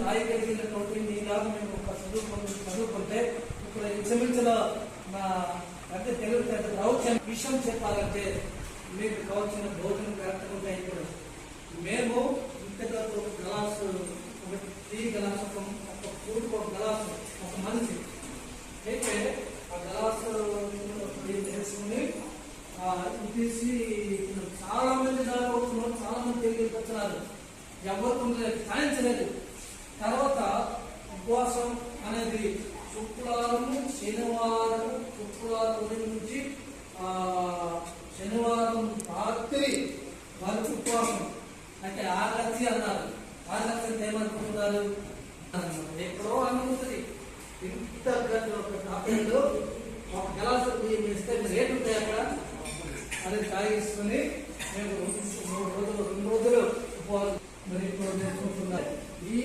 స్థాయి కలిగినటువంటి మీలాగా మేము ఒక చదువుకుంటే ఇప్పుడు ఎగ్జామిన్స్లో అంటే తెలుగు రావచ్చు విషయం చెప్పాలంటే మీకు కావాల్సిన భోజనం కరెక్ట్గా ఉంటాయి. ఇప్పుడు మేము ఇంతగా ఒక గ్లాసు, ఒక టీ గ్లాసు, ఒక ఫ్రూట్, ఒక గ్లాసు, ఒక మనిషి అయితే ఆ గ్లాసు వేసుకుని తీసి చాలా మంది దాడుతున్నారు, చాలా మంది తెలియదు వచ్చినారు, ఎవరు సాధించలేదు. తర్వాత ఉపవాసం అనేది శుక్రవారం ఉదయం నుంచి శనివారం రాత్రి వారికి ఉపవాసం. అంటే ఆగచ్చి అన్నారు. ఆగచ్చి అంటే ఏమనుకుంటున్నారు? ఎక్కడో అనుకుంటుంది. ఇంత కాపీలో ఒక గ్లాసు ఇస్తే రేటు ఉంటాయి అక్కడ. అది తాగిస్తుంది. మేము 2 రోజులు ఉపవాసం మరి ఇప్పుడు నేర్చుకుంటున్నారు.